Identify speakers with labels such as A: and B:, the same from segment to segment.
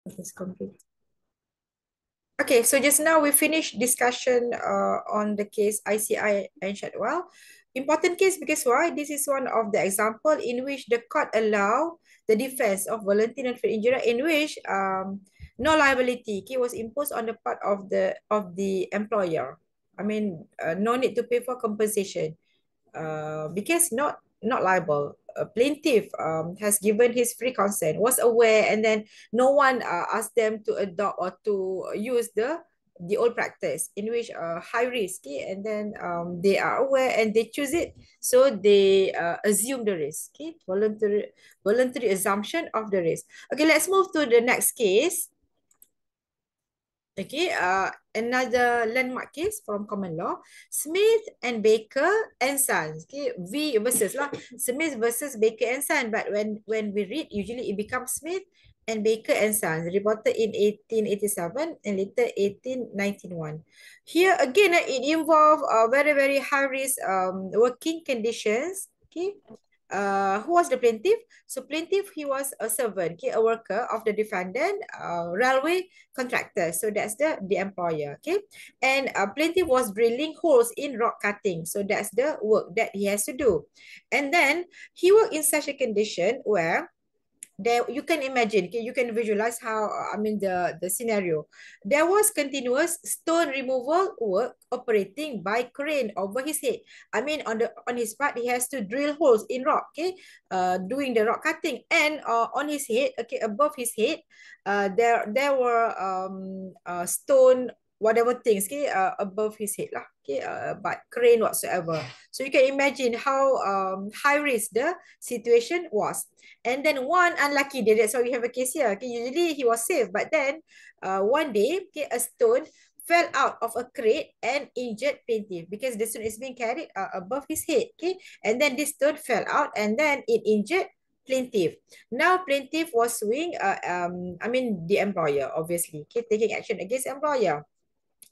A: It's complete. Okay, so just now we finished discussion on the case ICI and Shadwell. Important case because why? This is one of the example in which the court allow the defense of volunteer non-fatal injury in which no liability was imposed on the part of the employer. I mean, no need to pay for compensation. Because not liable. A plaintiff has given his free consent, was aware, and then no one asked them to adopt or to use the old practice in which high risk, okay? And then they are aware and they choose it, so they assume the risk. Okay, voluntary assumption of the risk. Okay, let's move to the next case. Okay, another landmark case from common law, Smith and Baker and Sons. Okay, V versus lah, Smith versus Baker and Sons. But when we read, usually it becomes Smith and Baker and Sons, reported in 1887 and later 1891. Here again, it involves very very high risk working conditions. Okay, who was the plaintiff? So plaintiff, he was a servant, okay, a worker of the defendant, railway contractor. So that's the employer, okay. And plaintiff was drilling holes in rock cutting. So that's the work that he has to do. And then he worked in such a condition where there you can imagine, okay, you can visualize how I mean the scenario. There was continuous stone removal work operating by crane over his head. I mean, on his part, he has to drill holes in rock, okay, doing the rock cutting. And on his head, okay, above his head, there were stone whatever things, okay, above his head lah, okay, but crane whatsoever. So you can imagine how high risk the situation was. And then one unlucky day, that's why we have a case here. Okay, usually he was safe, but then one day, okay, a stone fell out of a crate and injured plaintiff because the stone is being carried above his head. Okay, and then this stone fell out and then it injured plaintiff. Now plaintiff was suing, I mean the employer, obviously, okay, taking action against employer.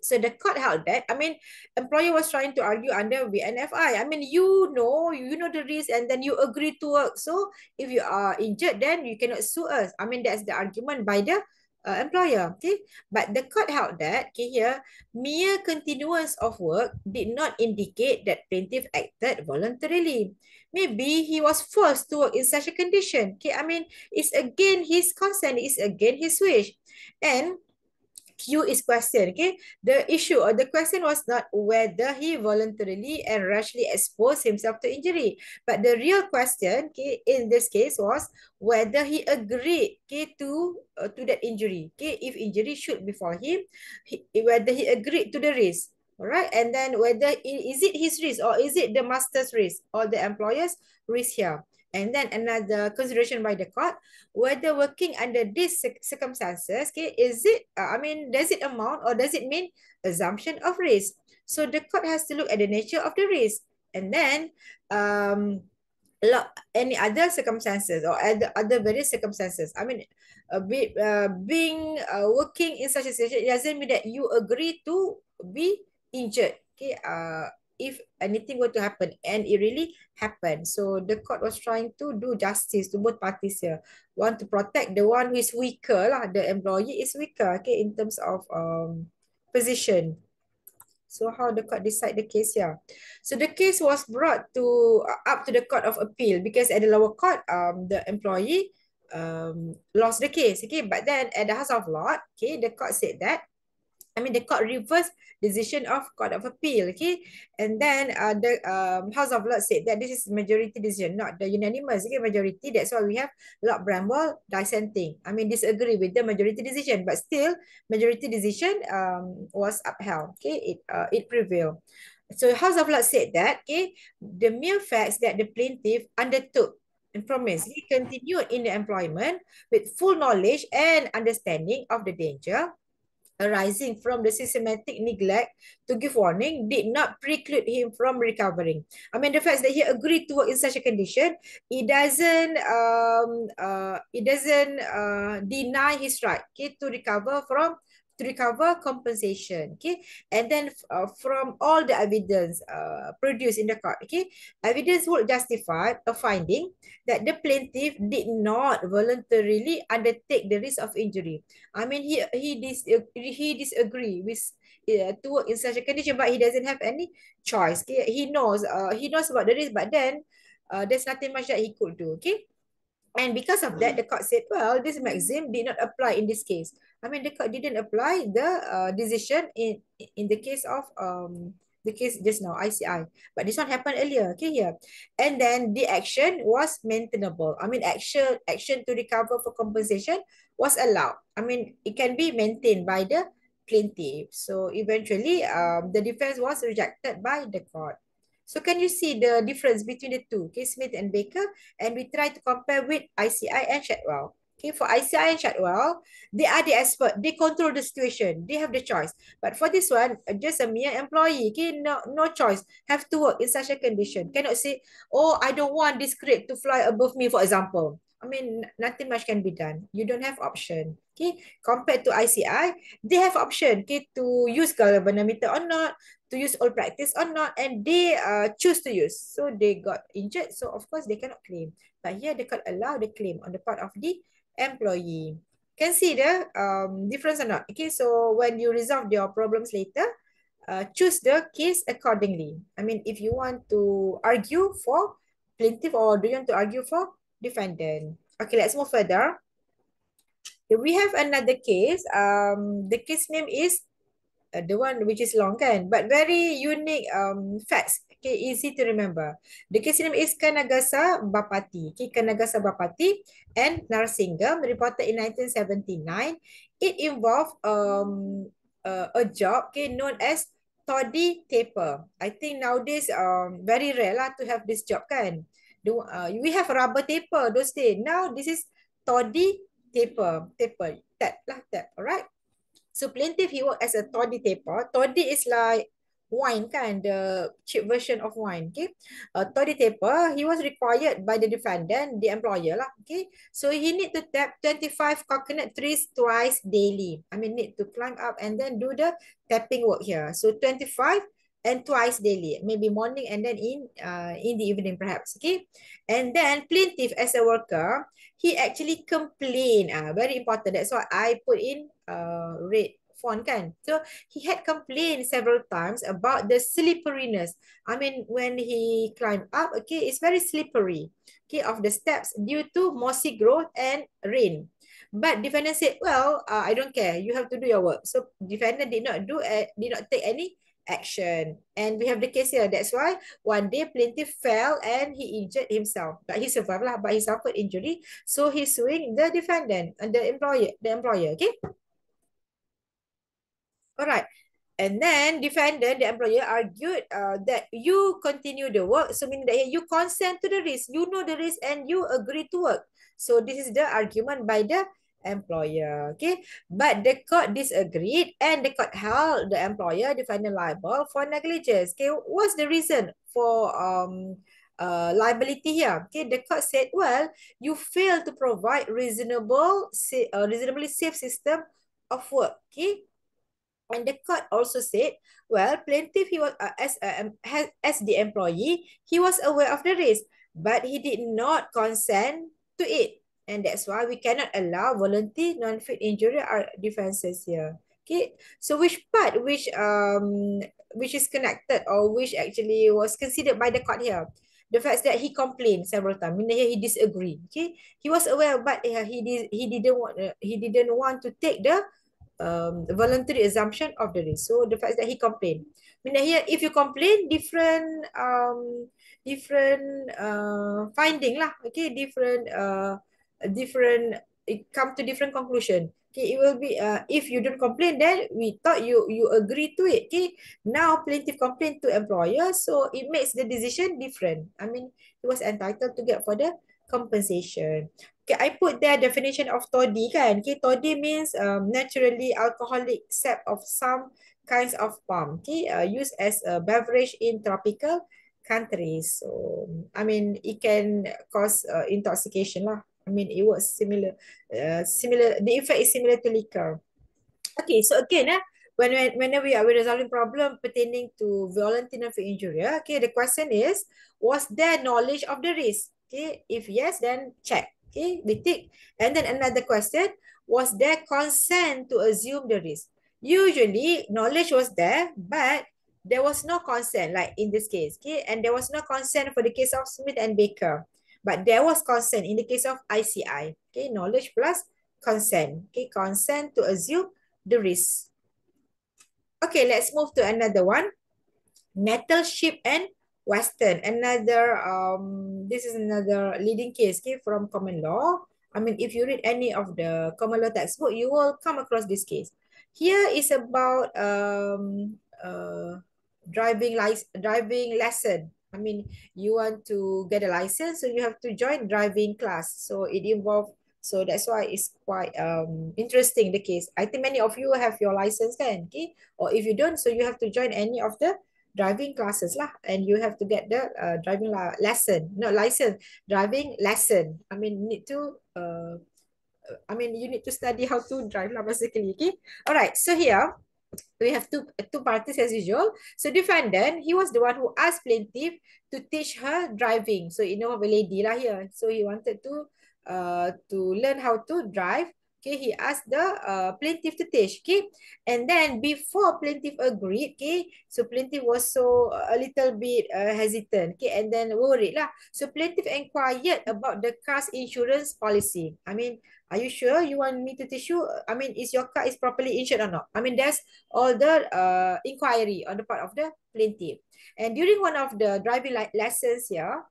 A: So the court held that, I mean, employer was trying to argue under VNFI. I mean, you know the risk and then you agree to work. So if you are injured, then you cannot sue us. I mean, that's the argument by the employer, okay? But the court held that, okay, here, mere continuance of work did not indicate that plaintiff acted voluntarily. Maybe he was forced to work in such a condition, okay? I mean, it's again his consent, it's again his wish. And Q is question, okay? The issue or the question was not whether he voluntarily and rashly exposed himself to injury, but the real question, okay, in this case was whether he agreed, okay, to that injury, okay? If injury should befall him, whether he agreed to the risk, all right? And then whether is it his risk or is it the master's risk or the employer's risk here? And then another consideration by the court, whether working under these circumstances, okay, is it, I mean, does it amount or does it mean assumption of risk? So the court has to look at the nature of the risk. And then any other circumstances or other various circumstances. I mean, being working in such a situation, it doesn't mean that you agree to be injured. Okay, if anything were to happen and it really happened. So the court was trying to do justice to both parties here. Want to protect the one who is weaker lah. The employee is weaker, okay, in terms of position. So how the court decide the case here? So the case was brought to up to the Court of Appeal because at the lower court, the employee lost the case. Okay, but then at the House of Lords, okay, the court said that, I mean, the court reversed decision of Court of Appeal, okay? And then the House of Lords said that this is majority decision, not the unanimous, okay, majority. That's why we have Lord Bramwell dissenting. I mean, disagree with the majority decision, but still majority decision was upheld, okay? It prevailed. So House of Lords said that, okay, the mere facts that the plaintiff undertook and promised he continued in the employment with full knowledge and understanding of the danger arising from the systematic neglect to give warning did not preclude him from recovering. I mean, the fact that he agreed to work in such a condition, it doesn't deny his right, okay, to recover to recover compensation. Okay, and then from all the evidence produced in the court, okay, evidence would justify a finding that the plaintiff did not voluntarily undertake the risk of injury. I mean, he disagree with to work in such a condition, but he doesn't have any choice. Okay, he knows about the risk, but then there's nothing much that he could do. Okay, and because of that, the court said, well, this maxim did not apply in this case. I mean, the court didn't apply the decision in the case just now, ICI. But this one happened earlier, okay, here. And then the action was maintainable. I mean, action to recover for compensation was allowed. I mean, it can be maintained by the plaintiff. So eventually, the defense was rejected by the court. So can you see the difference between the two, okay, Smith and Baker? And we try to compare with ICI and Shadwell. Okay, for ICI and Shadwell, they are the expert. They control the situation. They have the choice. But for this one, just a mere employee, okay, no choice. Have to work in such a condition. Cannot say, oh, I don't want this crate to fly above me, for example. I mean, nothing much can be done. You don't have option. Okay, compared to ICI, they have option, okay, to use galvanometer or not, to use all practice or not, and they choose to use. So they got injured, so of course they cannot claim. But here they could allow the claim on the part of the employee. Can see the difference or not? Okay, so when you resolve your problems later, choose the case accordingly. I mean, if you want to argue for plaintiff or do you want to argue for defendant? Okay, let's move further. We have another case. The case name is the one which is long kan, but very unique facts. Okay, easy to remember. The case name is Kanagasa Bapati. Okay, Kanagasa Bapati and Narsingham, reported in 1979. It involved a job, okay, known as toddy taper. I think nowadays very rare lah to have this job kan. We have rubber taper those days. Now this is toddy taper. Tap lah, tap. Alright. So plaintiff, he worked as a toddy taper. Toddy is like wine kan, the cheap version of wine. Okay, toddy taper, he was required by the defendant, the employer lah. Okay, so he need to tap 25 coconut trees twice daily. I mean, need to climb up and then do the tapping work here. So 25 and twice daily, maybe morning and then in the evening perhaps. Okay, and then plaintiff as a worker, he actually complained. Very important. That's why I put in red font kan. So he had complained several times about the slipperiness. I mean, when he climbed up, okay, it's very slippery, okay, of the steps due to mossy growth and rain. But defendant said, well, I don't care. You have to do your work. So defendant did not take any action. And we have the case here. That's why one day plaintiff fell and he injured himself. But he survived lah, but he suffered injury. So he's suing the defendant and the employer, okay? All right. And then defendant, the employer, argued that you continue the work. So meaning that you consent to the risk. You know the risk and you agree to work. So this is the argument by the employer. Okay. But the court disagreed and the court held the employer defendant liable for negligence. Okay. What's the reason for liability here? Okay. The court said, well, you fail to provide reasonably safe system of work. Okay. And the court also said, well, plaintiff, he was as the employee, he was aware of the risk, but he did not consent to it. And that's why we cannot allow voluntary non-fit injury or defenses here. Okay, so which part which is connected or which actually was considered by the court here? The fact that he complained several times, meaning he disagreed. Okay, he was aware, but he didn't want to take the voluntary assumption of the risk. So the fact that he complained. I mean here, if you complain, different finding lah. Okay, different. It come to different conclusion. Okay, it will be if you don't complain, then we thought you agree to it. Okay, now plaintiff complained to employer, so it makes the decision different. I mean, he was entitled to get for the compensation. Okay, I put there definition of toddy kan. Okay, toddy means naturally alcoholic sap of some kinds of palm. Okay, used as a beverage in tropical countries. So, I mean, it can cause intoxication lah. I mean, it was similar. The effect is similar to liquor. Okay, so again, whenever we're resolving problem pertaining to Volenti and injuria, okay, the question is, was there knowledge of the risk? Okay, if yes, then check. Okay, we tick. And then another question, was there consent to assume the risk? Usually, knowledge was there, but there was no consent, like in this case. Okay, and there was no consent for the case of Smith and Baker, but there was consent in the case of ICI. Okay, knowledge plus consent. Okay, consent to assume the risk. Okay, let's move to another one. Nettleship and Western. Another, this is another leading case, okay, from common law. I mean, if you read any of the common law textbook, you will come across this case. Here is about driving lesson. I mean, you want to get a license, so you have to join driving class. So it involves, so that's why it's quite interesting, the case. I think many of you have your license, kan? Okay? Or if you don't, so you have to join any of the driving classes lah, and you have to get the lesson, not license, driving lesson. I mean, you need to study how to drive lah, basically. Okay. All right. So here we have two parties as usual. So defendant, he was the one who asked plaintiff to teach her driving. So you know, a lady lah here. So he wanted to learn how to drive. Okay, he asked the plaintiff to teach. Okay, and then before plaintiff agreed, okay, so plaintiff was so a little bit hesitant. Okay, and then worried lah. So plaintiff inquired about the car's insurance policy. I mean, are you sure you want me to teach you? I mean, is your car is properly insured or not? I mean, there's all the inquiry on the part of the plaintiff. And during one of the driving lessons here,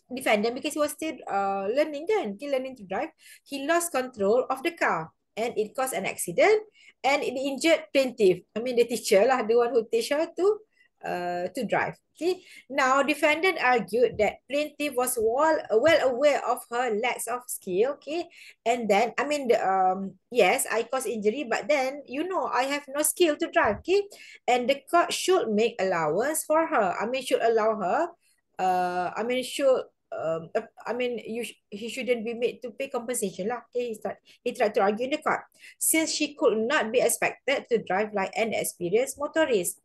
A: defendant, because he was still learning, kan, he learning to drive, he lost control of the car and it caused an accident and it injured plaintiff. I mean, the teacher lah, the one who teach her to drive. Okay. Now, defendant argued that plaintiff was well aware of her lacks of skill. Okay. And then, I mean, yes, I caused injury, but then, I have no skill to drive. Okay. And the court should make allowance for her. I mean, should allow her. I mean, should he shouldn't be made to pay compensation lah. Okay, he tried to argue in the court since she could not be expected to drive like an experienced motorist.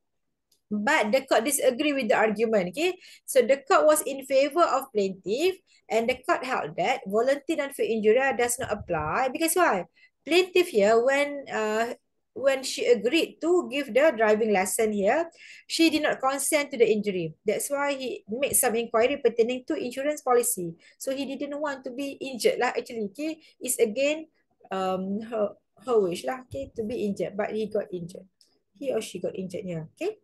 A: But the court disagree with the argument. Okay, so the court was in favor of plaintiff, and the court held that voluntary non-fair injury does not apply because why? Plaintiff here, when she agreed to give the driving lesson here, she did not consent to the injury. That's why he made some inquiry pertaining to insurance policy. So he didn't want to be injured lah. Actually, okay, it's again her wish lah, okay, to be injured, but he got injured. He or she got injured here. Okay.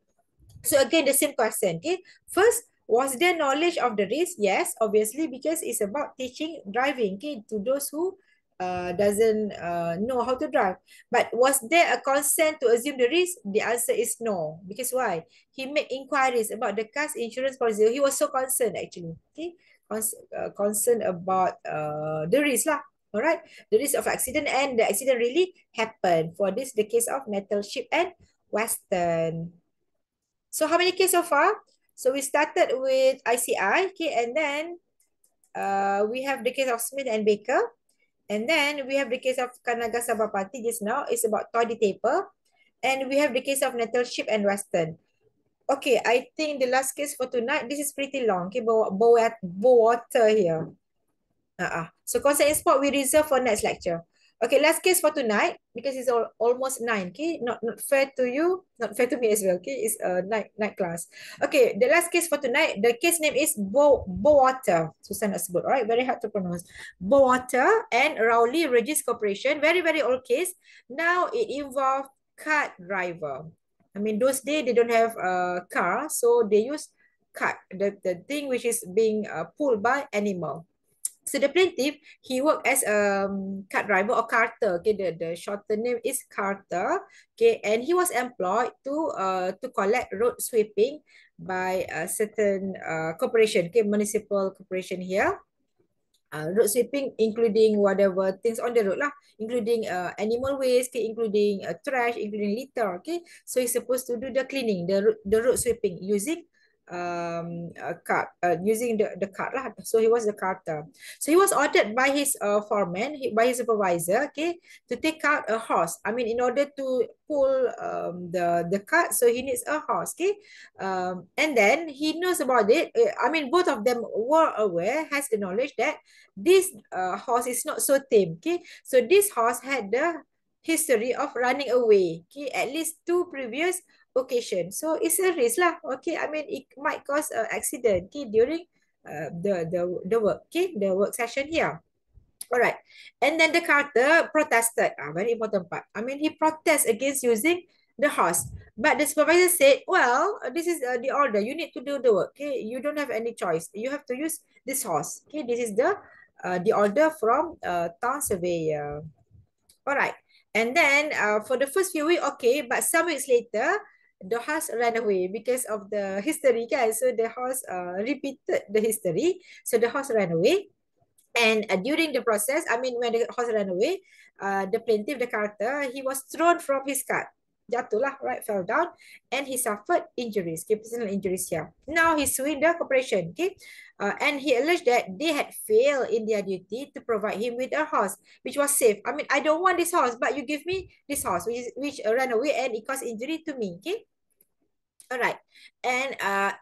A: So again, the same question. Okay. First, was there knowledge of the risk? Yes, obviously, because it's about teaching driving, okay, to those who doesn't know how to drive. But was there a consent to assume the risk? The answer is no. Because why? He made inquiries about the car's insurance policy. He was so concerned actually. Okay, concerned about the risk lah. All right, the risk of accident, and the accident really happened. For this, the case of Nettleship and Western. So how many cases so far? So we started with ICI, okay, and then we have the case of Smith and Baker. And then we have the case of Kanaga Sabapati just now. It's about toilet paper. And we have the case of Nettleship and Western. Okay, I think the last case for tonight, this is pretty long. Okay, water here. So concept in sport, we reserve for next lecture. Okay, last case for tonight, because it's almost 9. Okay, not fair to you, not fair to me as well. Okay, it's a night class. Okay, the last case for tonight, the case name is Bowater. Susah nak sebut, alright, very hard to pronounce. Bowater and Rowley Regis Corporation, very old case. Now it involved cart driver. I mean, those days they don't have a car, so they use cart, the thing which is being pulled by animal. So the plaintiff, he worked as a cart driver or carter. Okay, the shorter name is carter. Okay, and he was employed to collect road sweeping by a certain corporation. Okay, municipal corporation here. Road sweeping, including whatever things on the road lah, including animal waste, okay, including trash, including litter. Okay, so he's supposed to do the cleaning, the road sweeping using cart, using the cart lah. So he was the carter. So he was ordered by his foreman, by his supervisor, okay, to take out a horse. I mean, in order to pull the cart, so he needs a horse, okay. And then he knows about it. I mean, both of them were aware, has the knowledge that this horse is not so tame, okay. So this horse had the history of running away, okay, at least two previous occasion. So it's a risk lah. Okay, I mean it might cause an accident, okay, during the work, okay, the work session here. All right. And then the carter protested. Very important part. I mean, he protests against using the horse. But the supervisor said, well, this is the order. You need to do the work. Okay. You don't have any choice. You have to use this horse. Okay. This is the order from town surveyor. All right. And then for the first few weeks, okay. But some weeks later, the horse ran away because of the history, guys. So the horse repeated the history. So the horse ran away. And during the process, I mean, when the horse ran away, the plaintiff, the carter, he was thrown from his cart. Jatuhlah, right, fell down, and he suffered injuries, okay, personal injuries here. Now he's suing the corporation, okay, and he alleged that they had failed in their duty to provide him with a horse, which was safe. I mean, I don't want this horse, but you give me this horse, which ran away and it caused injury to me, okay. All right. And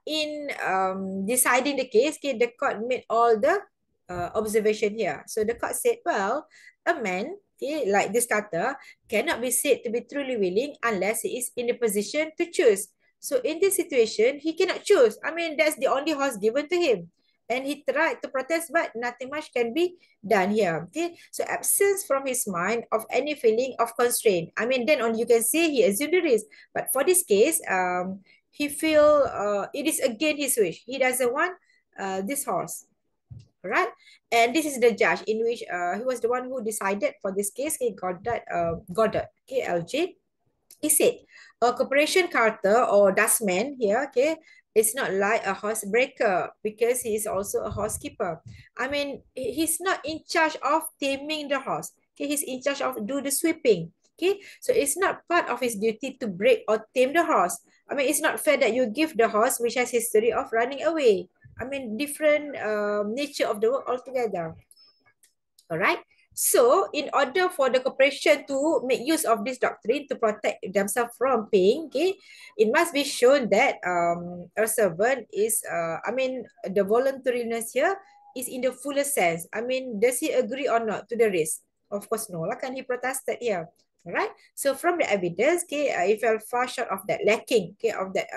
A: in deciding the case, okay, the court made all the observation here. So the court said, well, a man, okay, like this carter, cannot be said to be truly willing unless he is in a position to choose. So in this situation, he cannot choose. I mean, that's the only horse given to him. And he tried to protest, but nothing much can be done here. Okay, so absence from his mind of any feeling of constraint. I mean, then on you can see he assumed the risk. But for this case, he feel it is against his wish. He doesn't want this horse, right? And this is the judge in which he was the one who decided for this case. He got that Goddard, okay, LJ. He said, a corporation carter or dustman here, okay, it's not like a horse breaker because he is also a horsekeeper. I mean, he's not in charge of taming the horse. Okay, he's in charge of do the sweeping. Okay, so it's not part of his duty to break or tame the horse. I mean, it's not fair that you give the horse which has history of running away. I mean, different nature of the work altogether. All right. So, in order for the corporation to make use of this doctrine to protect themselves from paying, okay, it must be shown that a servant is, I mean, the voluntariness here is in the fullest sense. I mean, does he agree or not to the risk? Of course, no. Like, can he protested here? All right. So, from the evidence, okay, it fell far short of that, lacking, okay, of that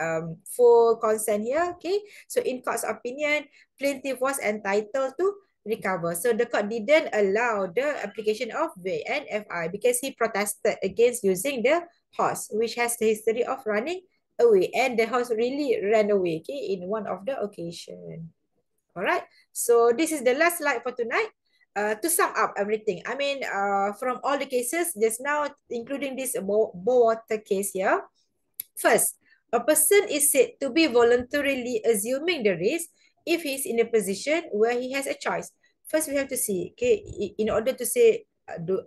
A: full consent here, okay. So, in court's opinion, plaintiff was entitled to recover. So the court didn't allow the application of VNFI because he protested against using the horse, which has the history of running away. And the horse really ran away, okay, in one of the occasion. All right. So this is the last slide for tonight. To sum up everything, I mean, from all the cases just now, including this Bowater case here, first, a person is said to be voluntarily assuming the risk if he's in a position where he has a choice. First, we have to see, okay, in order to say,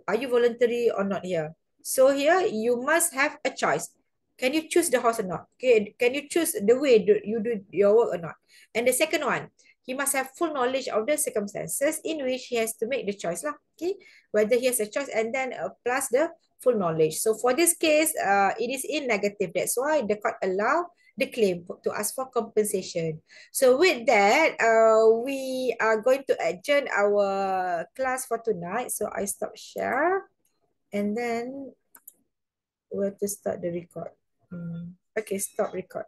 A: are you voluntary or not here? So here, you must have a choice. Can you choose the horse or not? Okay, can you choose the way you do your work or not? And the second one, he must have full knowledge of the circumstances in which he has to make the choice lah. Okay, whether he has a choice and then plus the full knowledge. So for this case, it is in negative. That's why the court allow the claim to ask for compensation. So with that, we are going to adjourn our class for tonight. So I stop share and then we'll to start the record. Okay, stop record.